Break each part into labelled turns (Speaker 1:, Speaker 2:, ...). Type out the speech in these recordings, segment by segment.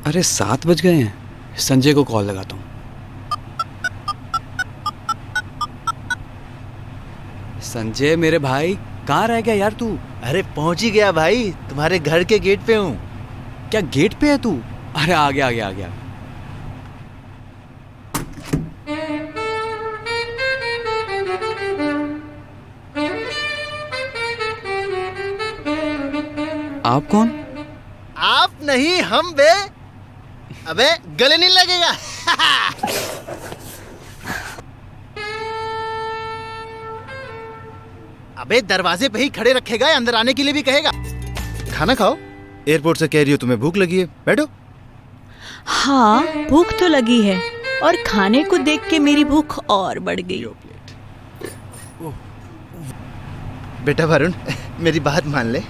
Speaker 1: अरे 7 बज गए हैं। संजय को कॉल लगाता हूँ। संजय मेरे भाई, कहाँ रह गया यार तू?
Speaker 2: अरे पहुंच ही गया भाई, तुम्हारे घर के गेट पे हूँ।
Speaker 1: क्या गेट पे है तू? अरे आ गया आ गया आ गया। आप कौन?
Speaker 2: आप नहीं हम बे। अबे गले नहीं लगेगा। अबे दरवाजे पे ही खड़े रखेगा या अंदर आने के लिए भी कहेगा? खाना खाओ, एयरपोर्ट से कह रही हो तुम्हें भूख लगी है, बैठो।
Speaker 3: हाँ, भूख तो लगी है और खाने को देख के मेरी भूख और बढ़ गई।
Speaker 2: बेटा वरुण, मेरी बात मान ले,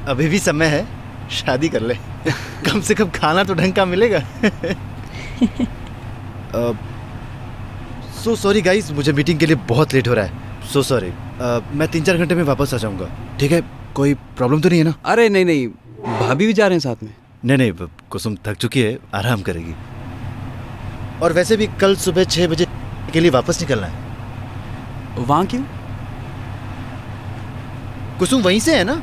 Speaker 2: अभी भी समय है, शादी कर ले। कम से कम खाना तो ढंग का मिलेगा। सो सॉरी गाइस, मुझे मीटिंग के लिए बहुत लेट हो रहा है। So sorry. मैं 3-4 घंटे में वापस आ जाऊंगा, ठीक है? कोई प्रॉब्लम तो नहीं है ना?
Speaker 1: अरे नहीं नहीं, भाभी भी जा रहे हैं साथ में।
Speaker 2: नहीं नहीं, कुसुम थक चुकी है, आराम करेगी। और वैसे भी कल सुबह 6 बजे के लिए वापस निकलना है।
Speaker 1: वहाँ क्यों?
Speaker 2: कुसुम वहीं से है ना?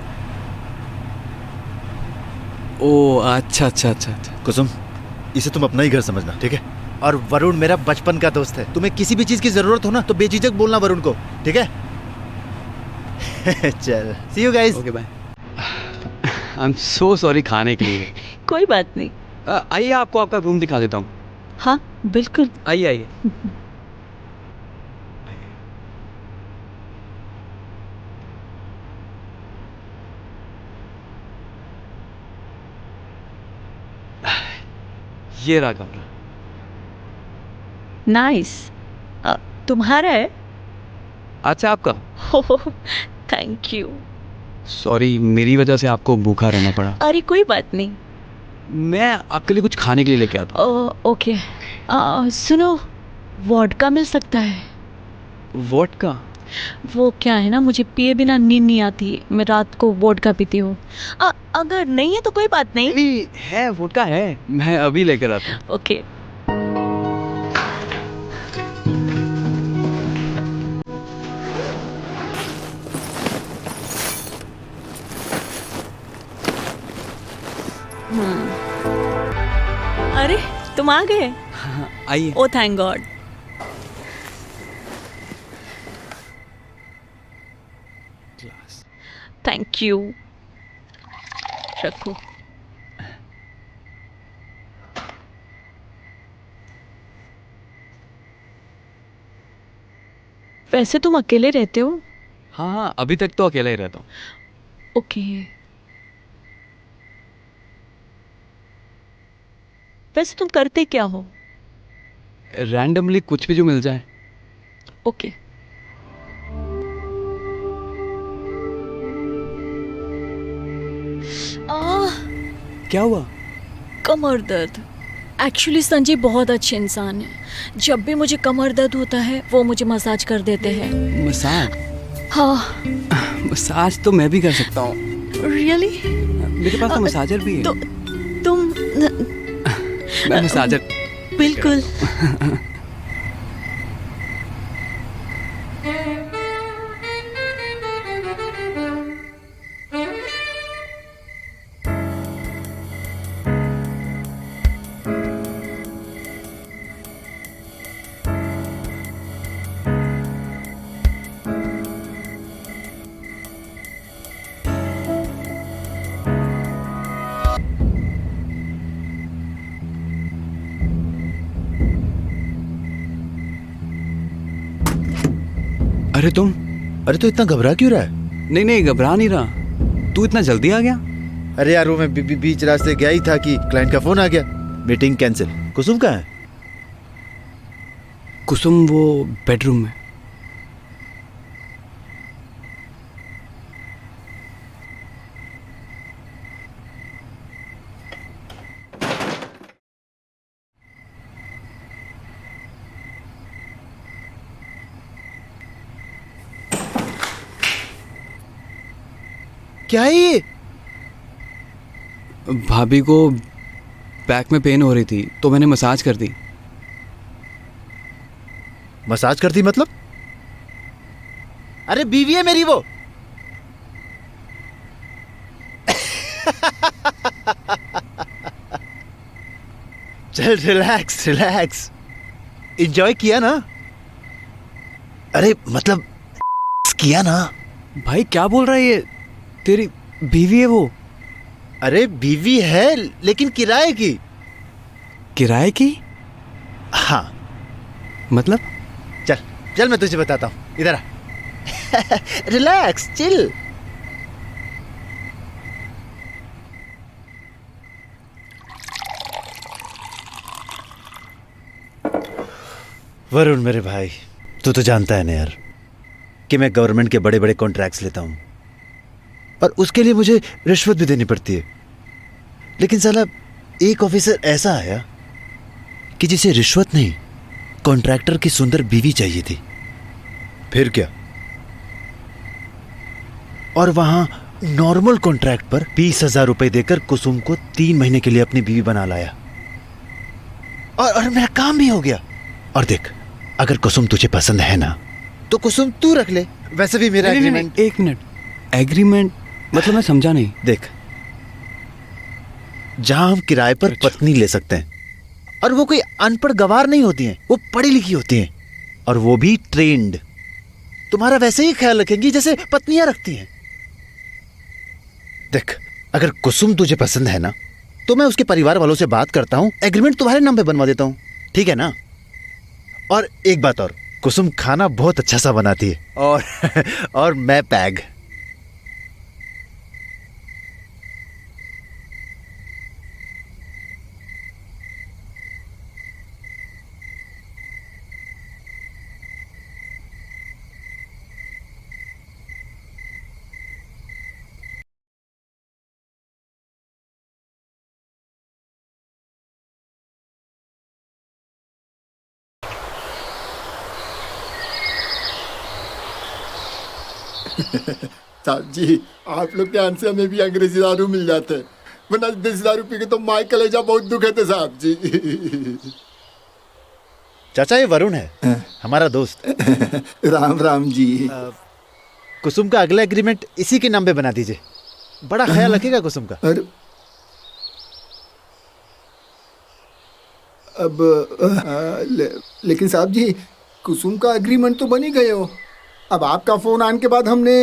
Speaker 1: ओ अच्छा अच्छा अच्छा अच्छा।
Speaker 2: कुसुम, इसे तुम अपना ही घर समझना, ठीक है? और वरुण मेरा बचपन का दोस्त है। तुम्हें किसी भी चीज की जरूरत हो ना तो बेझिझक बोलना वरुण को, ठीक है? चल, see you guys.
Speaker 1: Okay bye. I am so sorry खाने के लिए।
Speaker 3: कोई बात नहीं।
Speaker 1: आइए, आपको आपका रूम दिखा देता हूँ।
Speaker 3: हाँ बिल्कुल।
Speaker 1: आइए आइए। ये रहा कमरा।
Speaker 3: नाइस। तुम्हारा है?
Speaker 1: अच्छा आपका?
Speaker 3: Thank you.
Speaker 1: सॉरी, मेरी वजह से आपको भूखा रहना पड़ा।
Speaker 3: अरे कोई बात नहीं।
Speaker 1: मैं आपके लिए कुछ खाने के लिए लेके आता
Speaker 3: ओके। सुनो, वोडका मिल सकता है?
Speaker 1: हूँ। वोडका?
Speaker 3: वो क्या है ना, मुझे पिए बिना नींद नहीं आती। मैं रात को वोडका पीती हूँ। अगर नहीं है तो कोई बात नहीं।
Speaker 1: नहीं है, वोडका है, मैं अभी लेकर आता हूँ।
Speaker 3: ओके। अरे तुम आ गए?
Speaker 1: आइए।
Speaker 3: Oh thank God.
Speaker 1: Glass.
Speaker 3: Thank you. रखो। वैसे तुम अकेले रहते हो?
Speaker 1: हाँ हाँ, अभी तक तो अकेला ही रहता हूँ।
Speaker 3: ओके। वैसे तुम करते क्या हो?
Speaker 1: रैंडमली कुछ भी जो मिल जाए।
Speaker 3: ओके।
Speaker 1: क्या हुआ?
Speaker 3: कमर दर्द। एक्चुअली संजय बहुत अच्छे इंसान है। जब भी मुझे कमर दर्द होता है वो मुझे मसाज कर देते हैं।
Speaker 1: मसाज?
Speaker 3: हाँ।
Speaker 1: मसाज तो मैं भी कर सकता हूँ।
Speaker 3: रियली?
Speaker 1: मेरे पास तो मसाजर भी है।
Speaker 3: तो तुम
Speaker 1: मैं मसाजर।
Speaker 3: बिल्कुल।
Speaker 1: अरे तुम?
Speaker 2: अरे तो इतना घबरा क्यों रहा है?
Speaker 1: नहीं नहीं, घबरा नहीं रहा। तू इतना जल्दी आ गया?
Speaker 2: अरे यार, वो मैं बीच रास्ते गया ही था कि क्लाइंट का फोन आ गया, मीटिंग कैंसिल। कुसुम कहाँ है?
Speaker 1: कुसुम वो बेडरूम में।
Speaker 2: क्या है ये?
Speaker 1: भाभी को बैक में पेन हो रही थी तो मैंने मसाज कर दी।
Speaker 2: मसाज कर दी मतलब? अरे बीवी है मेरी वो। चल रिलैक्स रिलैक्स, एंजॉय किया ना? अरे मतलब किया ना?
Speaker 1: भाई क्या बोल रहा है ये? तेरी बीवी है वो?
Speaker 2: अरे बीवी है लेकिन किराए की।
Speaker 1: किराए की?
Speaker 2: हाँ।
Speaker 1: मतलब?
Speaker 2: चल चल मैं तुझे बताता हूँ, इधर आ। Relax chill. वरुण मेरे भाई, तू तो जानता है ना यार कि मैं गवर्नमेंट के बड़े बड़े कॉन्ट्रैक्ट्स लेता हूँ और उसके लिए मुझे रिश्वत भी देनी पड़ती है। लेकिन साला एक ऑफिसर ऐसा आया कि जिसे रिश्वत नहीं, कॉन्ट्रैक्टर की सुंदर बीवी चाहिए थी। फिर क्या, और वहां नॉर्मल कॉन्ट्रैक्ट पर 20,000 रुपए देकर कुसुम को 3 महीने के लिए अपनी बीवी बना लाया। और मेरा काम भी हो गया। और देख, अगर कुसुम तुझे पसंद है ना तो कुसुम तू रख ले। वैसे भी मेरा एग्रीमेंट।
Speaker 1: एक मिनट, एग्रीमेंट मतलब मैं समझा नहीं।
Speaker 2: देख, जहां हम किराए पर पत्नी ले सकते हैं, और वो कोई अनपढ़ गवार नहीं होती हैं, वो पढ़ी लिखी होती हैं, और वो भी ट्रेंड। तुम्हारा वैसे ही ख्याल रखेंगी जैसे पत्नियां रखती हैं। देख, अगर कुसुम तुझे पसंद है ना तो मैं उसके परिवार वालों से बात करता हूं, एग्रीमेंट तुम्हारे नाम पे बनवा देता हूं, ठीक है ना? और एक बात और, कुसुम खाना बहुत अच्छा सा बनाती है, और मैं पैग।
Speaker 4: साहब जी, आप लोग के ध्यान से हमें भी अंग्रेजी दारू मिल जाते हैं, वरना देसी दारू पी के तो माई कलेजा बहुत दुखे थे साहब जी।
Speaker 2: चाचा ये वरुण है, हमारा दोस्त।
Speaker 4: राम राम जी।
Speaker 2: कुसुम का अगला एग्रीमेंट इसी के नाम पे बना दीजिए, बड़ा ख्याल रखेगा कुसुम का।
Speaker 4: अरे अब लेकिन साहब जी, कुसुम का एग्रीमेंट तो बन ही गए हो। अब आपका फोन आने के बाद हमने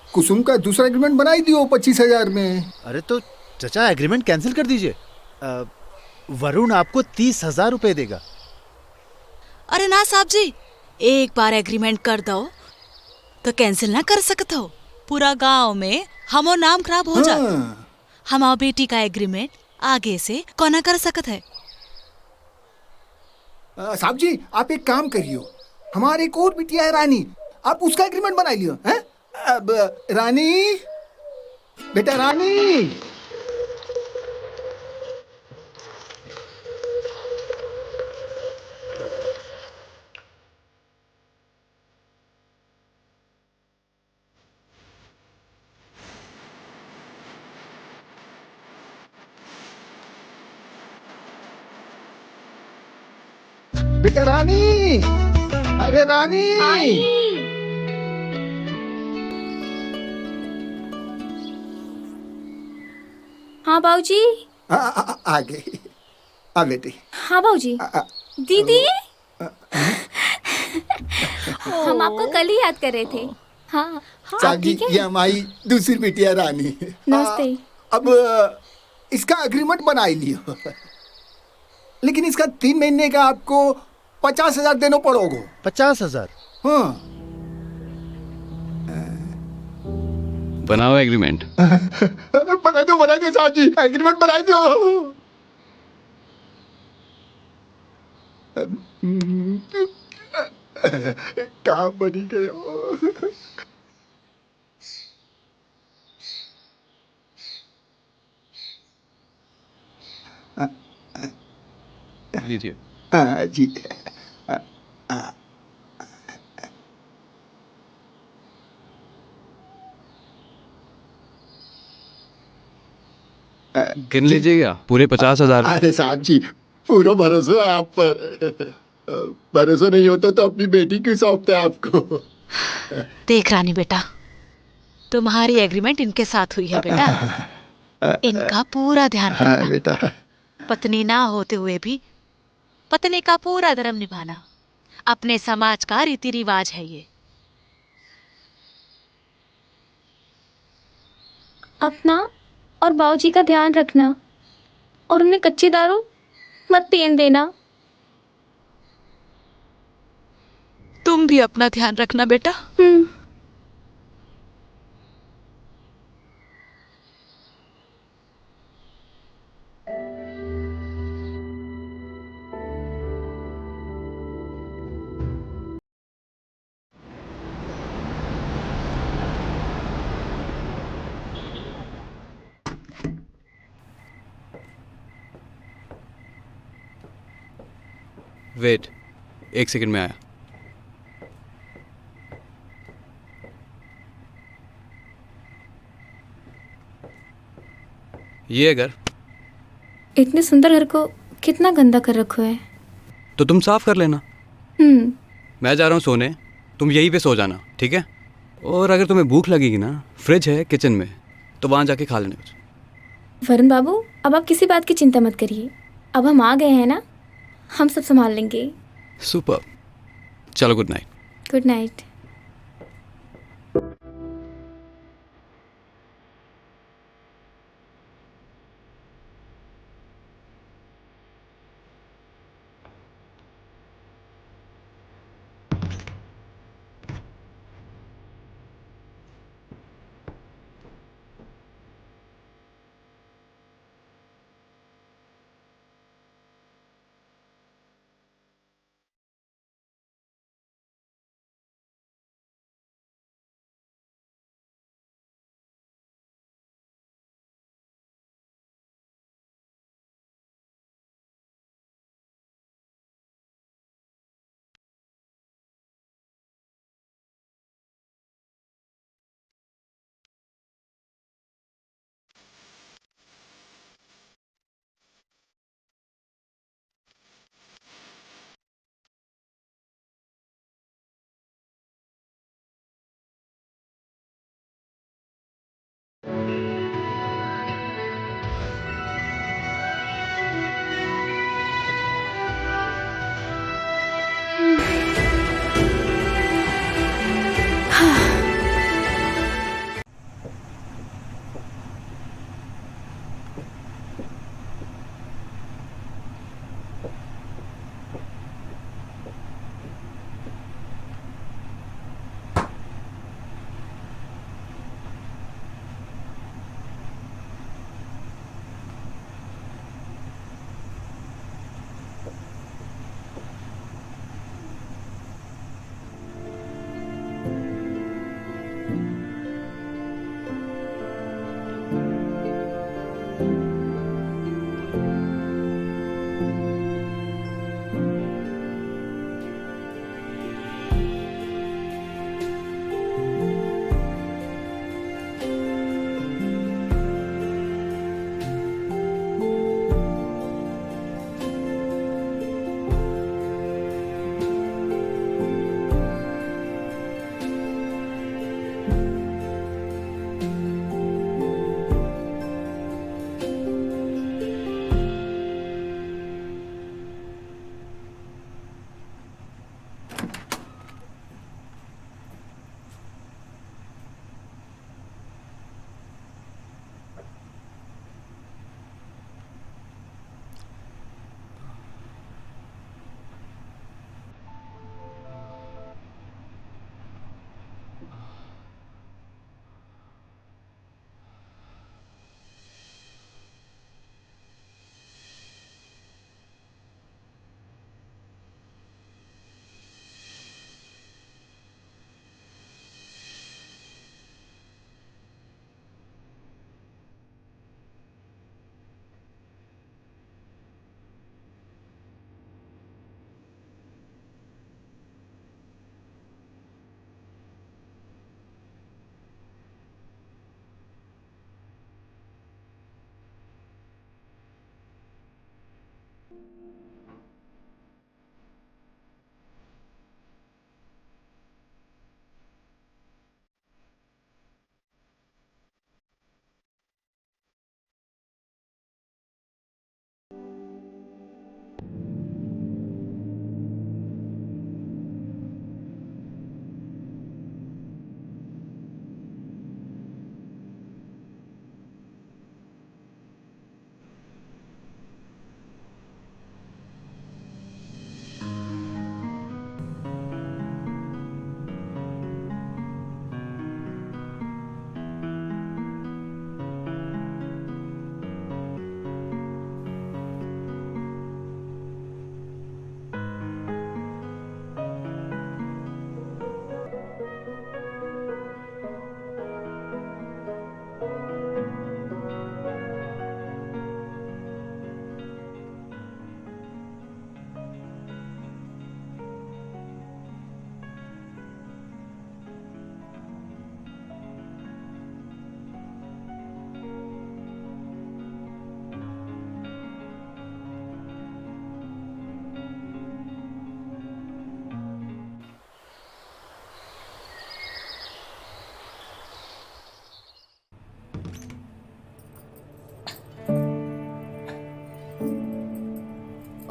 Speaker 4: कुसुम का दूसरा एग्रीमेंट बना ही दियो 25,000 में।
Speaker 2: अरे तो चाचा एग्रीमेंट कैंसिल कर दीजिए, वरुण आपको 30,000 रुपए देगा।
Speaker 5: अरे ना साहब जी, एक बार एग्रीमेंट कर दो तो कैंसिल ना कर सकते हो। पूरा गांव में हमो नाम खराब हो जाता। हमार बेटी का एग्रीमेंट आगे से कोना कर सकत है।
Speaker 4: साहब जी, आप एक काम करियो, हमारे एक और बिटिया है रानी, आप उसका एग्रीमेंट बना लियो हैं? अब रानी, बेटा रानी। बेटा रानी, अरे रानी।
Speaker 6: हाँ बाबूजी।
Speaker 4: आ गई। आ बेटी।
Speaker 6: हाँ बाबूजी। दीदी, हम आपको कल ही याद कर रहे थे। हाँ
Speaker 4: साहब जी, ये हमारी दूसरी बिटिया रानी।
Speaker 6: नमस्ते।
Speaker 4: अब इसका एग्रीमेंट बना ही लियो, लेकिन इसका 3 महीने का आपको 50,000 देना पड़ोगे।
Speaker 2: 50,000?
Speaker 4: हाँ।
Speaker 1: बनाओ एग्रीमेंट।
Speaker 4: बना दो साहब जी, एग्रीमेंट बना दो। काम बनी गया।
Speaker 1: लीजिए।
Speaker 4: हाँ जी।
Speaker 1: गिन लीजिएगा पूरे 50,000।
Speaker 7: अरे साहब जी, पूरा भरोसा है आप पर। भरोसा नहीं होता तो अपनी बेटी क्यों सौंपते आपको?
Speaker 5: देख रानी बेटा, तुम्हारी एग्रीमेंट इनके साथ हुई है बेटा। इनका पूरा ध्यान
Speaker 7: हाँ
Speaker 5: रखना।
Speaker 7: बेटा।
Speaker 5: पत्नी ना होते हुए भी पत्नी का पूरा धर्म निभाना अपने समाज का रीति रिवाज है ये।
Speaker 6: अपना और बाबूजी का ध्यान रखना और उन्हें कच्ची दारू मत पीने देना।
Speaker 5: तुम भी अपना ध्यान रखना बेटा।
Speaker 6: हम्म।
Speaker 1: वेट, 1 सेकंड में आया। ये घर
Speaker 6: इतने सुंदर घर को कितना गंदा कर रखो है।
Speaker 1: तो तुम साफ कर लेना।
Speaker 6: हम्म।
Speaker 1: मैं जा रहा हूँ सोने, तुम यहीं पे सो जाना, ठीक है? और अगर तुम्हें भूख लगेगी ना, फ्रिज है किचन में, तो वहाँ जाके खा लेना कुछ।
Speaker 6: वरुण बाबू, अब आप किसी बात की चिंता मत करिए। अब हम आ गए हैं ना, हम सब संभाल लेंगे।
Speaker 1: सुपर। चलो, गुड नाइट।
Speaker 6: Good night.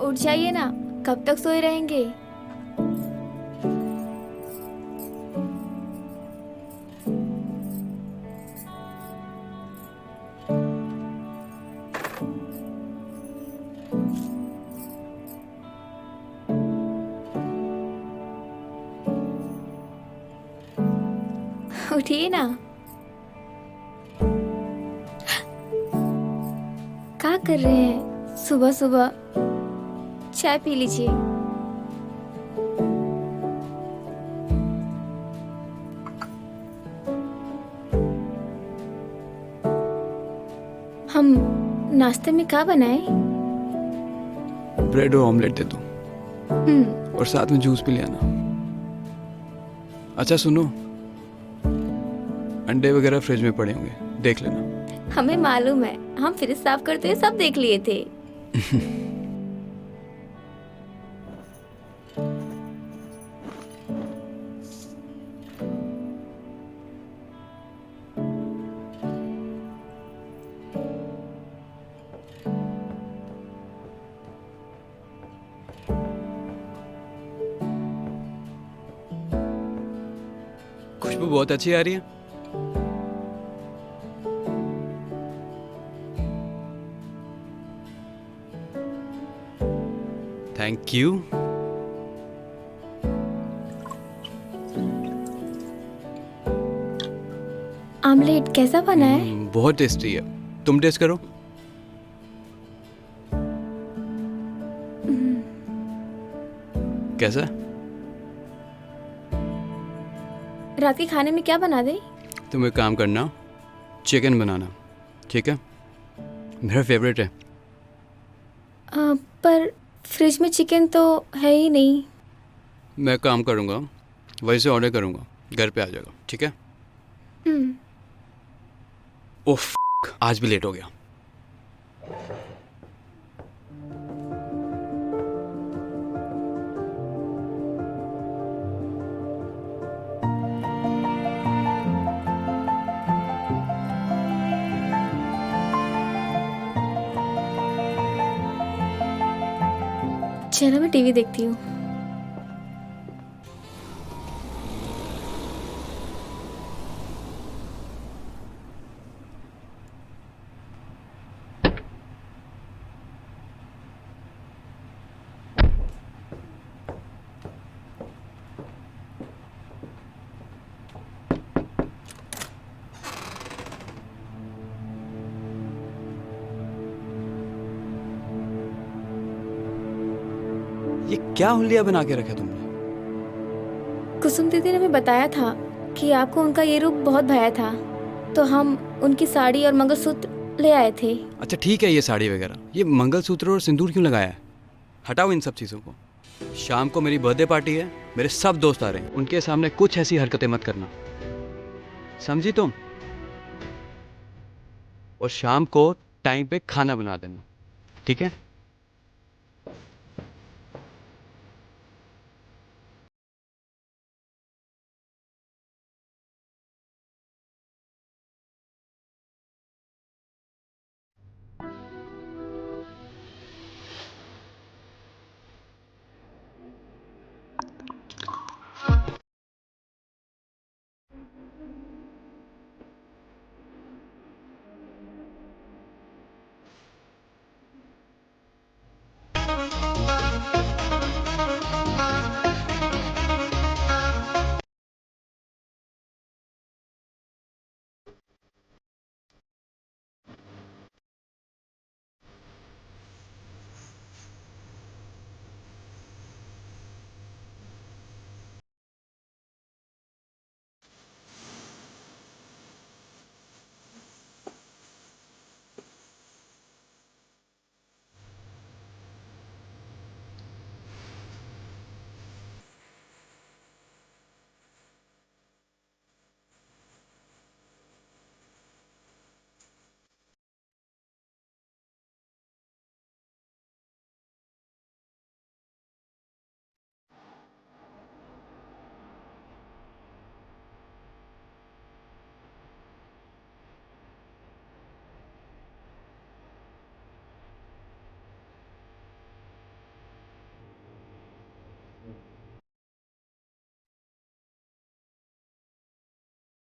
Speaker 6: उठ जाइए ना, कब तक सोए रहेंगे? उठिए ना। क्या कर रहे हैं सुबह सुबह? चाय पी लीजिए। हम नाश्ते में क्या बनाए?
Speaker 1: ब्रेड और ऑमलेट दे दो
Speaker 6: हम्म,
Speaker 1: और साथ में जूस भी ले आना। अच्छा सुनो, अंडे वगैरह फ्रिज में पड़े होंगे, देख लेना।
Speaker 6: हमें मालूम है, हम फ्रिज साफ करते हुए सब देख लिए थे।
Speaker 1: खुशबू बहुत अच्छी आ रही है। Thank you.
Speaker 6: आमलेट कैसा बना है?
Speaker 1: बहुत टेस्टी है, तुम टेस्ट करो। कैसा है?
Speaker 6: रात के खाने में क्या बना दे?
Speaker 1: तुम एक काम करना, चिकन बनाना, ठीक है? मेरा फेवरेट है।
Speaker 6: पर फ्रिज में चिकन तो है ही नहीं।
Speaker 1: मैं काम करूँगा, वहीं से ऑर्डर करूँगा, घर पे आ जाएगा, ठीक है?
Speaker 6: हम्म,
Speaker 1: ओह आज भी लेट हो गया।
Speaker 6: चलो मैं टीवी देखती हूँ।
Speaker 1: ये क्या हुलिया बना के रखा तुमने?
Speaker 6: कुसुम दीदी ने हमें बताया था कि आपको उनका ये रूप बहुत भाया था, तो हम उनकी साड़ी और मंगलसूत्र ले आए थे।
Speaker 1: अच्छा ठीक है, ये साड़ी वगैरह, ये मंगलसूत्र और सिंदूर क्यों लगाया है? हटाओ इन सब चीज़ों को। शाम को मेरी बर्थडे पार्टी है, मेरे सब दोस्त आ रहे हैं, उनके सामने कुछ ऐसी हरकतें मत करना, समझी तुम? और शाम को टाइम पे खाना बना देना, ठीक है?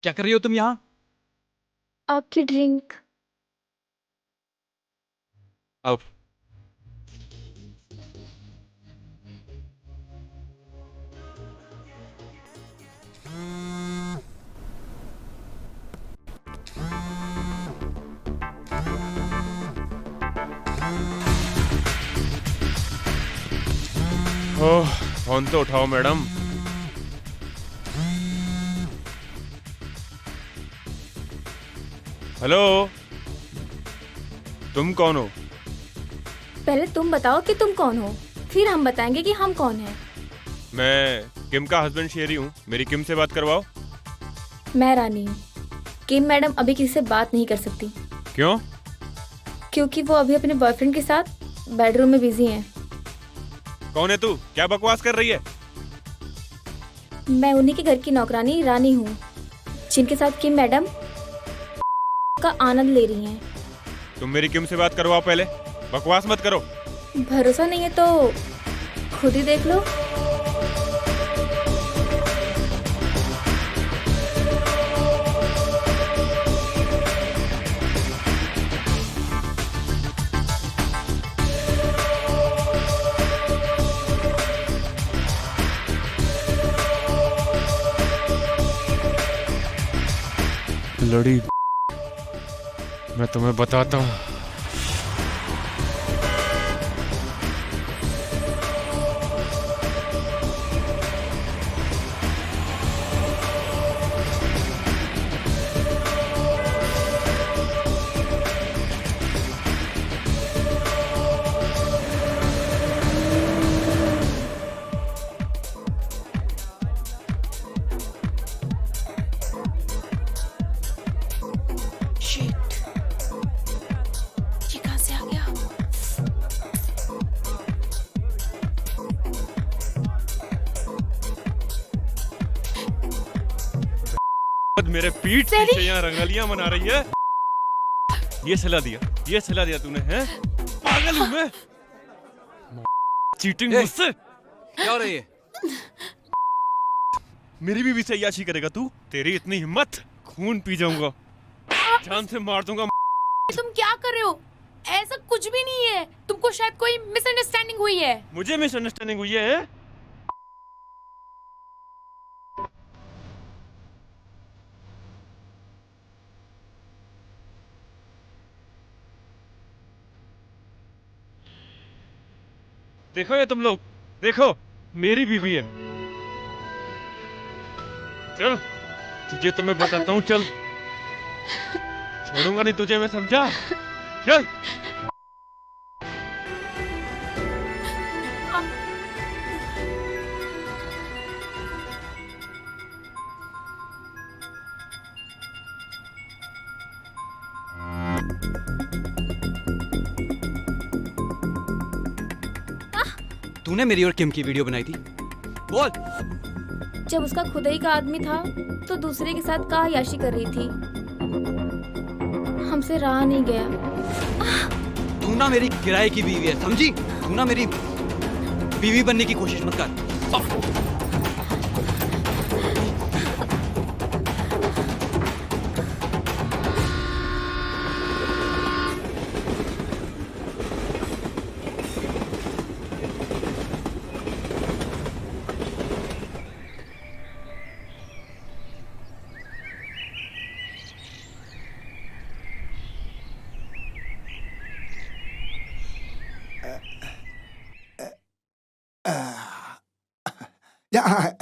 Speaker 1: क्या कर रही हो तुम यहाँ?
Speaker 6: आपकी ड्रिंक।
Speaker 1: अब
Speaker 8: ओह, फोन तो उठाओ मैडम। हेलो, तुम कौन हो?
Speaker 6: पहले तुम बताओ कि तुम कौन हो, फिर हम बताएंगे कि हम कौन हैं।
Speaker 8: मैं किम का हस्बैंड शेरी हूँ, मेरी किम से बात करवाओ।
Speaker 6: मैं रानी हूँ। किम मैडम अभी किसी से बात नहीं कर सकती
Speaker 8: क्यों?
Speaker 6: क्योंकि वो अभी अपने बॉयफ्रेंड के साथ बेडरूम में बिजी हैं।
Speaker 8: कौन है तू? क्या बकवास कर रही है?
Speaker 6: मैं उन्हीं के घर की नौकरानी रानी हूँ, जिनके साथ किम मैडम का आनंद ले रही हैं।
Speaker 8: तुम मेरी किम से बात करवाओ पहले, बकवास मत करो।
Speaker 6: भरोसा नहीं है तो खुद ही देख लो।
Speaker 8: लड़ी, मैं तुम्हें बताता हूँ।
Speaker 5: शिट, ये कहाँ से आ गया?
Speaker 8: मेरे पीठ पीछे यहाँ रंगलियां मना रही है। ये सलाह दिया तूने, हैं? पागल हूँ मैं। चीटिंग
Speaker 1: ए!
Speaker 8: मुझसे।
Speaker 1: क्या हो रही है?
Speaker 8: मेरी बीवी से याशी करेगा तू? तेरी इतनी हिम्मत, खून पी जाऊंगा, जान से मार दूंगा।
Speaker 9: तुम क्या कर रहे हो? ऐसा कुछ भी नहीं है, तुमको शायद कोई मिसअंडरस्टैंडिंग हुई है।
Speaker 8: मुझे मिसअंडरस्टैंडिंग हुई है? देखो ये तुम लोग, देखो मेरी बीवी है। चल तुझे तो मैं बताता हूँ, चल छोड़ूंगा नहीं तुझे मैं, समझा? चल।
Speaker 1: तूने मेरी और किम की वीडियो बनाई थी, बोल।
Speaker 6: जब उसका खुद ही का आदमी था तो दूसरे के साथ का याशी कर रही थी, हमसे रहा नहीं गया।
Speaker 1: तू ना मेरी किराए की बीवी है, समझी? तू ना मेरी बीवी बनने की कोशिश मत कर।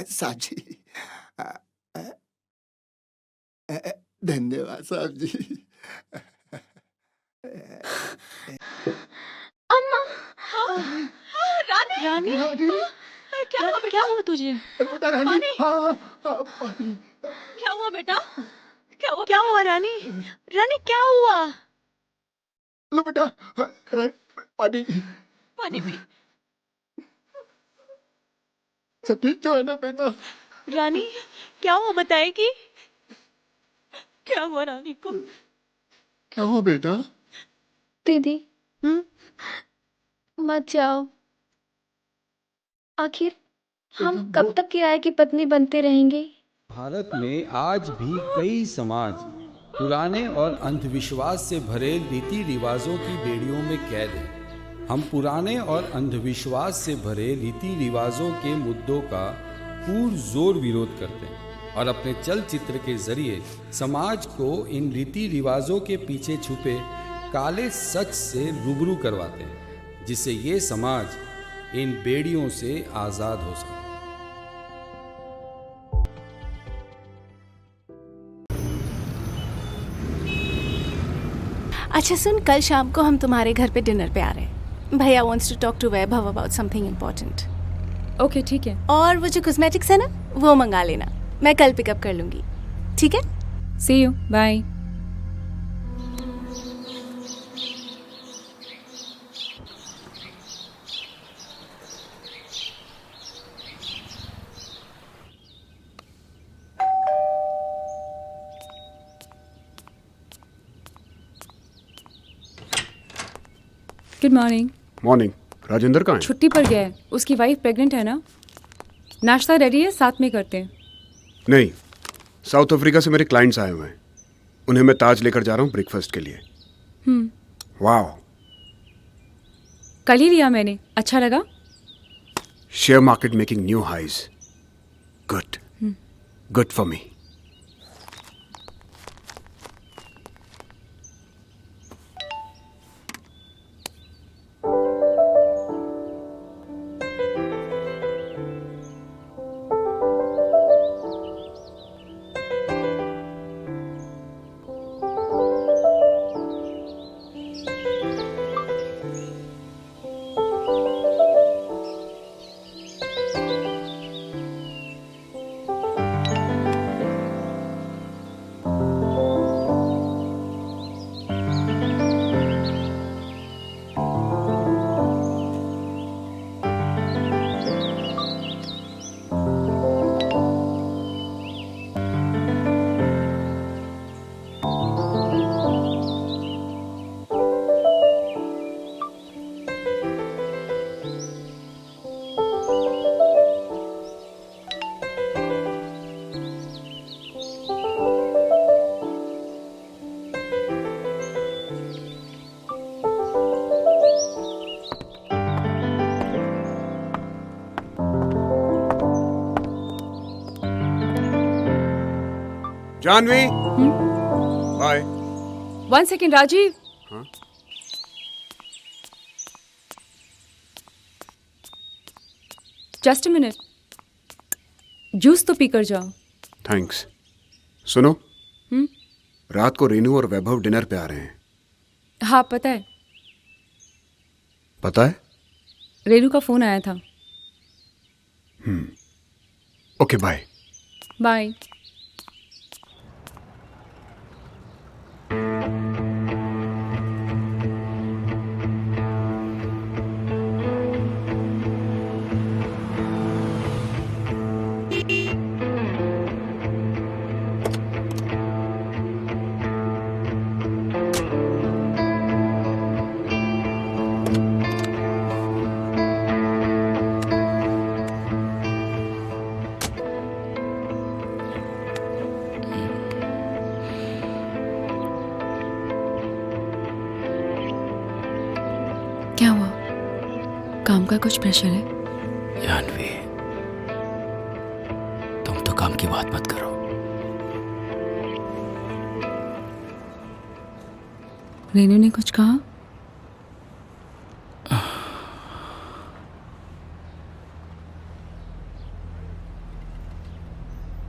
Speaker 4: साहब जी, धन्यवाद साहब जी।
Speaker 9: अम्मा, रानी,
Speaker 3: क्या हुआ तुझे?
Speaker 4: बेटा रानी, हाँ, पानी।
Speaker 3: क्या हुआ बेटा? क्या हुआ रानी? रानी क्या हुआ?
Speaker 4: लो बेटा, पानी।
Speaker 3: पानी पी।
Speaker 4: सब ठीक तो है ना बेटा?
Speaker 3: रानी क्या हुआ, बताएगी? क्या हुआ रानी को?
Speaker 4: क्या हुआ बेटा?
Speaker 6: दीदी मत जाओ। आखिर हम कब तक किराए की पत्नी बनते रहेंगे?
Speaker 10: भारत में आज भी कई समाज पुराने और अंधविश्वास से भरे रीति रिवाजों की बेड़ियों में कैद हैं। हम पुराने और अंधविश्वास से भरे रीति रिवाजों के मुद्दों का पुरजोर विरोध करते हैं और अपने चलचित्र के जरिए समाज को इन रीति रिवाजों के पीछे छुपे काले सच से रूबरू करवाते हैं, जिससे ये समाज इन बेड़ियों से आज़ाद हो सके।
Speaker 11: अच्छा सुन, कल शाम को हम तुम्हारे घर पे डिनर पे आ रहे हैं। भैया wants to talk to Vaibhav about something important.
Speaker 12: Okay ठीक है।
Speaker 11: और वो जो कॉस्मेटिक्स है ना, वो मंगा लेना, मैं कल पिकअप कर लूंगी, ठीक है?
Speaker 12: See you, bye. Good morning.
Speaker 13: Morning. Rajendra कहाँ है?
Speaker 12: छुट्टी पर गया है, उसकी वाइफ प्रेग्नेंट है ना। नाश्ता रेडी है, साथ में करते हैं।
Speaker 13: नहीं, साउथ अफ्रीका से मेरे क्लाइंट्स आए हुए हैं, उन्हें मैं ताज लेकर जा रहा हूँ ब्रेकफास्ट के लिए। वाह,
Speaker 12: कल ही लिया मैंने, अच्छा लगा।
Speaker 13: Share market making new highs. Good, good for me. Janvi, bye.
Speaker 12: 1 second Rajeev.
Speaker 13: हाँ?
Speaker 12: जस्ट अ मिनट, जूस तो पीकर जाओ।
Speaker 13: थैंक्स। सुनो, रात को रेनू और वैभव डिनर पे आ रहे हैं।
Speaker 12: हाँ पता है।
Speaker 13: पता है?
Speaker 12: रेनू का फोन आया था।
Speaker 13: Okay, bye.
Speaker 12: बाय। क्या हुआ? काम का कुछ प्रेशर है?
Speaker 1: जानवी, तुम तो काम की बात मत करो।
Speaker 12: रेनू ने कुछ कहा?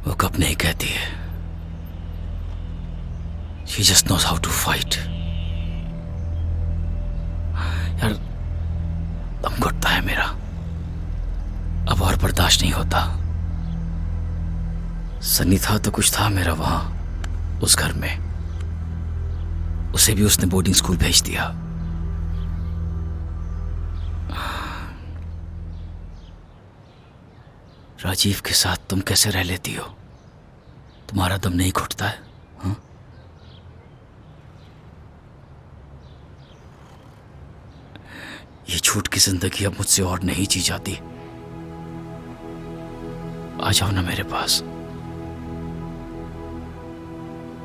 Speaker 1: वो कब नहीं कहती है। She just knows how to fight. यार, दम घुटता है मेरा, अब और बर्दाश्त नहीं होता। सनी था तो कुछ था मेरा वहां, उस घर में। उसे भी उसने बोर्डिंग स्कूल भेज दिया। राजीव के साथ तुम कैसे रह लेती हो? तुम्हारा दम नहीं घुटता है? हाँ? ये झूठ की जिंदगी अब मुझसे और नहीं जी जाती। आ जाओ ना मेरे पास,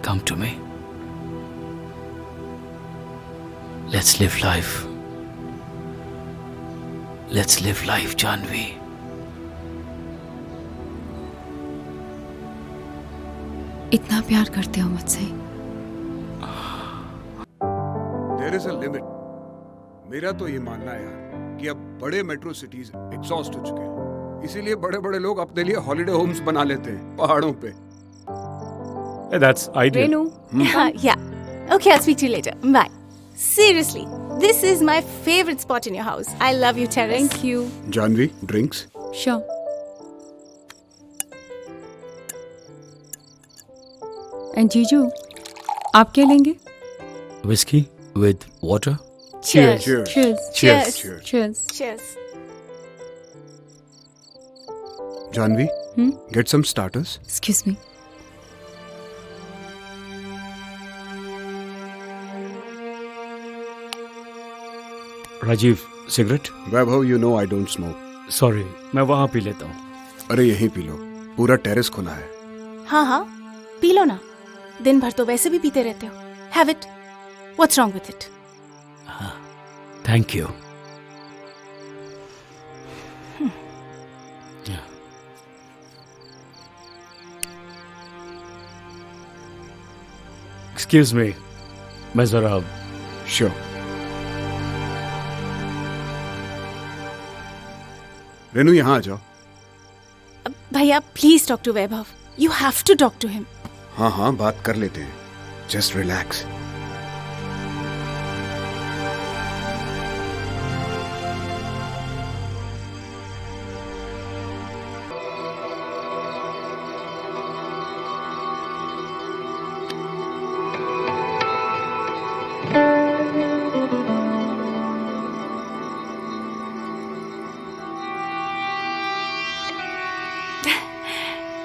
Speaker 14: Come to me. Let's live life. Let's live life, Janvi.
Speaker 12: इतना प्यार करते हो मुझसे?
Speaker 13: There is a limit. मेरा तो ये मानना है यार कि अब बड़े मेट्रो सिटीज एग्जॉस्ट हो चुके हैं, इसीलिए बड़े बड़े लोग अपने लिए हॉलिडे होम्स बना लेते हैं पहाड़ों पे।
Speaker 8: That's ideal.
Speaker 11: Renu? Yeah. Okay, I'll speak to you later. Bye. Seriously, this is my favorite spot in your house. I love you, Terrace.
Speaker 12: Thank you.
Speaker 13: Janhvi, drinks?
Speaker 12: Sure. And जीजू, आप क्या लेंगे?
Speaker 14: Whiskey with water.
Speaker 11: Cheers.
Speaker 13: Cheers.
Speaker 11: Cheers.
Speaker 14: Cheers.
Speaker 11: Cheers.
Speaker 12: Cheers.
Speaker 11: Cheers.
Speaker 13: Janhvi, get some starters.
Speaker 12: Excuse me.
Speaker 8: Rajeev, cigarette?
Speaker 13: Vaibhav, you know I don't smoke.
Speaker 8: Sorry, मैं वहाँ P लेता हूँ।
Speaker 13: अरे यहीं पी लो, पूरा टेरेस खुला है।
Speaker 11: हाँ हाँ, पी लो ना। दिन भर तो वैसे भी पीते रहते हो। Have it. What's wrong with it?
Speaker 14: Thank you.
Speaker 8: Excuse me, मैं जरा।
Speaker 13: Sure. रेनू, यहाँ आ जाओ।
Speaker 11: भैया, please talk to Vaibhav. You have to talk to him.
Speaker 13: हाँ हाँ, बात कर लेते हैं। Just relax.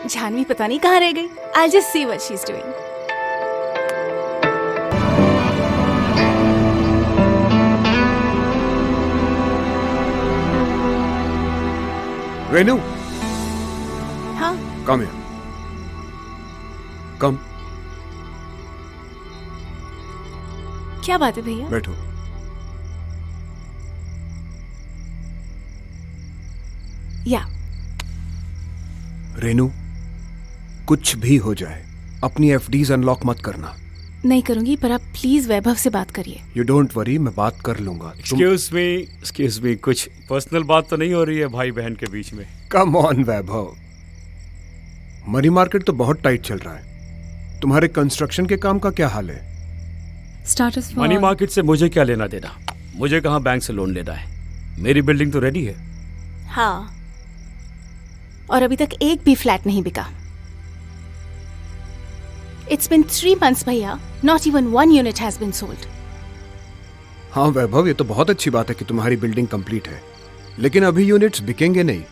Speaker 11: जानवी पता नहीं कहाँ रह गई. I'll just see what she's doing.
Speaker 13: Renu,
Speaker 11: हाँ,
Speaker 13: come here. Come.
Speaker 11: क्या बात है भैया?
Speaker 13: बैठो.
Speaker 11: या.
Speaker 13: रेनू, कुछ भी हो जाए अपनी एफडीज अनलॉक मत करना.
Speaker 11: नहीं करूंगी, पर आप प्लीज वैभव से बात करिए.
Speaker 13: यू डोंट वरी, मैं बात कर लूंगा.
Speaker 8: एक्सक्यूज मी, कुछ पर्सनल बात तो नहीं हो रही है भाई बहन के बीच में?
Speaker 13: Come on Vaibhav, money market तो बहुत टाइट चल रहा है. तुम्हारे कंस्ट्रक्शन के काम का क्या हाल है?
Speaker 12: स्टार्टस
Speaker 8: मनी मार्केट से मुझे क्या लेना देना? मुझे कहाँ बैंक से लोन लेना है? मेरी बिल्डिंग तो रेडी है.
Speaker 11: हाँ, और अभी तक एक भी फ्लैट नहीं बिका. It's been 3 months भैया, not even 1 unit has been sold.
Speaker 13: हाँ वैभव, ये तो बहुत अच्छी बात है कि तुम्हारी बिल्डिंग कंप्लीट है, लेकिन अभी यूनिट्स बिकेंगे नहीं,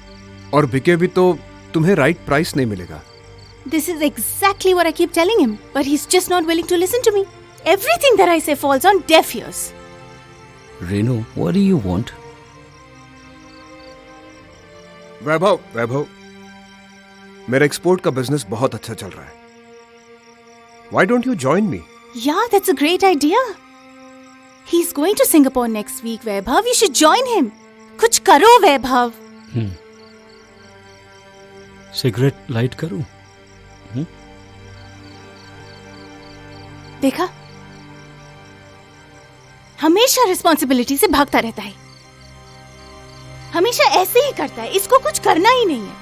Speaker 13: और बिके भी तो तुम्हें राइट प्राइस नहीं मिलेगा.
Speaker 11: This is exactly what I keep telling him, but he's just not willing to listen to me. Everything that I say falls on deaf ears.
Speaker 14: Renu, what do you want?
Speaker 13: वैभव, मेरा export का business बहुत अच्छा चल रहा है. Why don't you join me?
Speaker 11: Yeah, that's a great idea. He's going to Singapore next week, Vaibhav. You should join him. कुछ करो वैभव.
Speaker 8: Cigarette light करूं?
Speaker 11: देखा, हमेशा रिस्पॉन्सिबिलिटी से भागता रहता है. हमेशा ऐसे ही करता है. इसको कुछ करना ही नहीं है.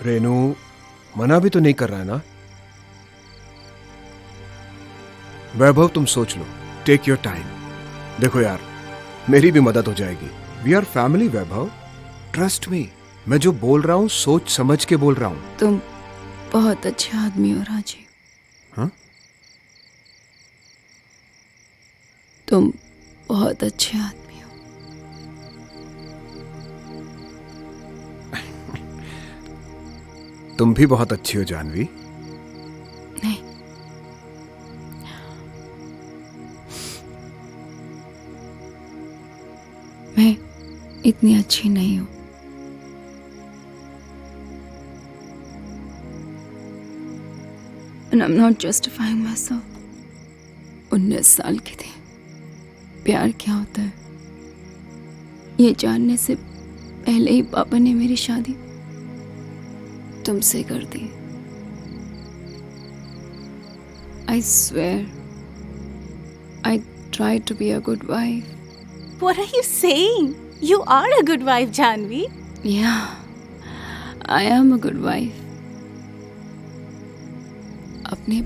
Speaker 13: रेनू, मना भी तो नहीं कर रहा है ना? वैभव, तुम सोच लो. Take your time. देखो यार, मेरी भी मदद हो जाएगी. We are family Vaibhav. Trust me, मैं जो बोल रहा हूँ सोच समझ के बोल रहा हूँ.
Speaker 12: तुम बहुत अच्छे आदमी हो राजीव.
Speaker 13: हाँ?
Speaker 12: तुम बहुत अच्छे आदमी हो.
Speaker 13: तुम भी बहुत अच्छी हो जानवी.
Speaker 12: नहीं, मैं इतनी अच्छी नहीं हूं.
Speaker 15: And I'm not justifying myself. 19 साल की थी। प्यार क्या होता है ये जानने से पहले ही पापा ने मेरी शादी तुमसे कर दी। I swear, I tried to be a good wife.
Speaker 11: What are you saying? You are a good wife, Janvi.
Speaker 15: Yeah, I am a good wife. अपने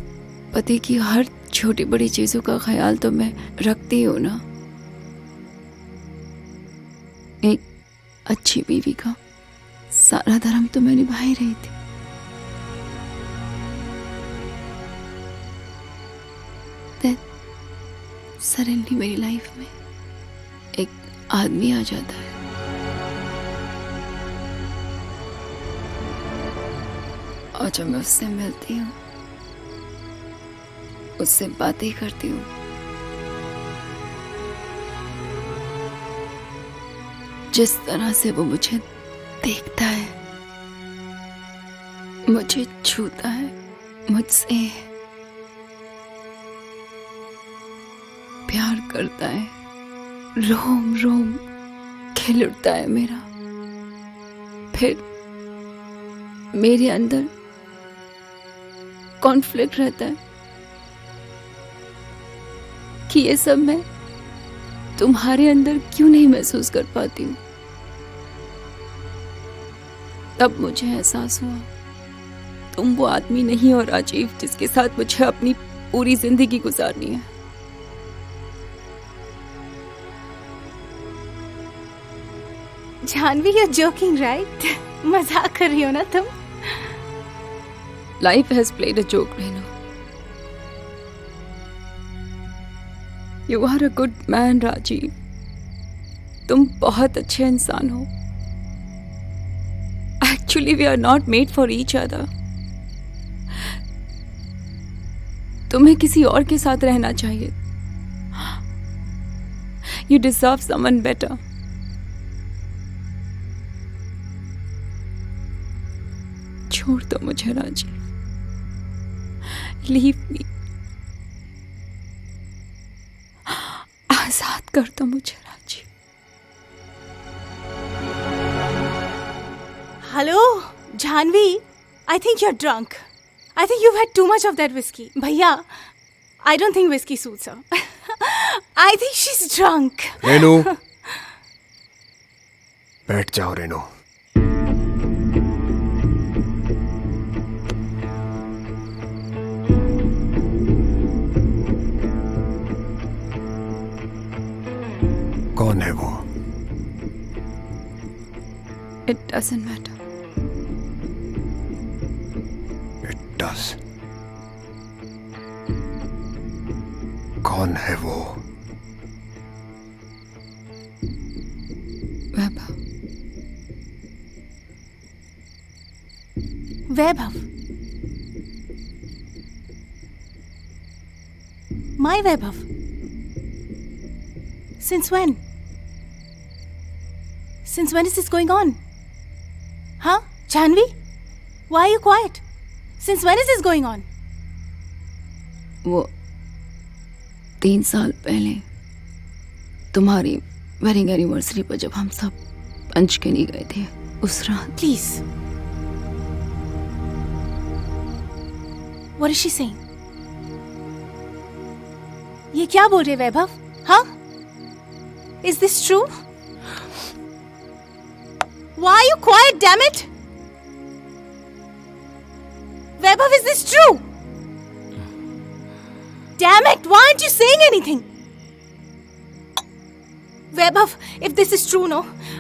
Speaker 15: पति की हर छोटी बड़ी चीजों का ख्याल तो मैं रखती हूँ ना। एक अच्छी बीवी का सारा धर्म तो मैं निभा ही रही थी। Then suddenly मेरी लाइफ में एक आदमी आ जाता है। और जब मैं उससे मिलती हूँ, उससे बातें करती हूँ, जिस तरह से वो मुझे देखता है, मुझे छूता है, मुझसे प्यार करता है, रोम रोम खिल उठता है मेरा। फिर मेरे अंदर कॉन्फ्लिक्ट रहता है कि ये सब मैं तुम्हारे अंदर क्यों नहीं महसूस कर पाती हूँ। तब मुझे एहसास हुआ तुम वो आदमी नहीं हो राजीव जिसके साथ मुझे अपनी पूरी जिंदगी गुजारनी है।
Speaker 11: Janvi, you're joking, right? मजाक कर रही हो ना तुम?
Speaker 15: Life has played a joke, Renu. You are a good man, Rajiv. तुम बहुत अच्छे इंसान हो। Actually, we are not made for each other. तुम्हें किसी और के साथ रहना चाहिए। You deserve someone better. छोड़ दो मुझे राजीव। Leave me. आजाद कर दो मुझे Rajiv.
Speaker 11: Hello, Janvi. I think you're drunk. I think you've had too much of that whiskey. Bhaiya, I don't think whiskey suits her. I think she's drunk.
Speaker 13: Renu, बैठ जाओ रेनू। कौन है वो?
Speaker 15: It doesn't matter.
Speaker 13: It does. कौन है वो?
Speaker 15: वैभव।
Speaker 11: Vaibhav. My Vaibhav. Since when? Since when is this going on? Huh? Janvi? Why are you quiet? Since when is this going on?
Speaker 15: वो 3 साल पहले तुम्हारी वेडिंग एनिवर्सरी पर जब हम सब पंचकनी गए थे उस रात।
Speaker 11: Please. What is she saying? ये क्या बोल रहे वैभव? हाँ? Is this true? Why are you quiet, damn it? Vaibhav, is this true? Damn it, why aren't you saying anything? Vaibhav, if this is true, no,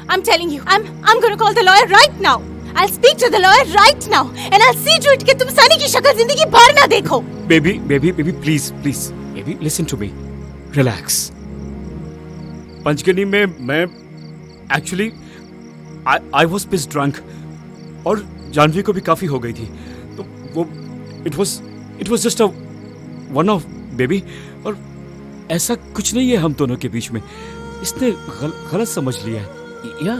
Speaker 11: I'm telling you, I'm gonna call the lawyer right now. I'll speak to the lawyer right now and I'll see to it कि तुम सनी की शक्ल जिंदगी भर ना देखो।
Speaker 8: Baby, please, baby, listen to me. Relax. Panchgani में मैं actually I was piss drunk और जानवी को भी काफ़ी हो गई थी, तो वो it was just a one of baby. और ऐसा कुछ नहीं है हम दोनों के बीच में, इसने गलत समझ लिया है। या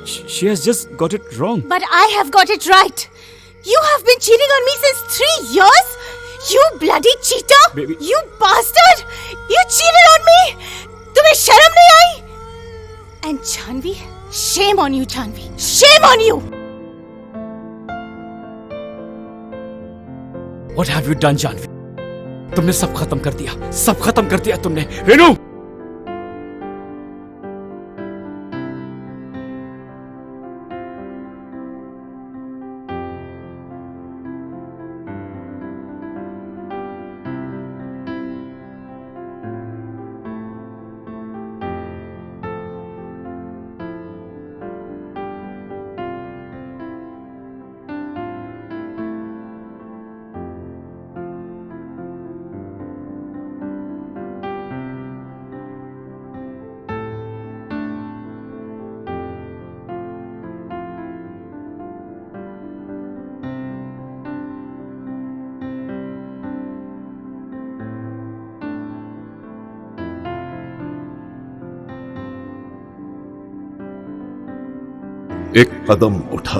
Speaker 8: she has just got it wrong.
Speaker 11: But I have got it right. You have been cheating on me since 3 years. You bloody cheater!
Speaker 8: Baby.
Speaker 11: You bastard! You cheated on me! तुम्हें शर्म नहीं आई? And Janvi, shame on you, Janvi. Shame on you!
Speaker 8: What have you done, Janvi? तुमने सब खत्म कर दिया, सब खत्म कर दिया तुमने, रेनू।
Speaker 16: एक कदम उठा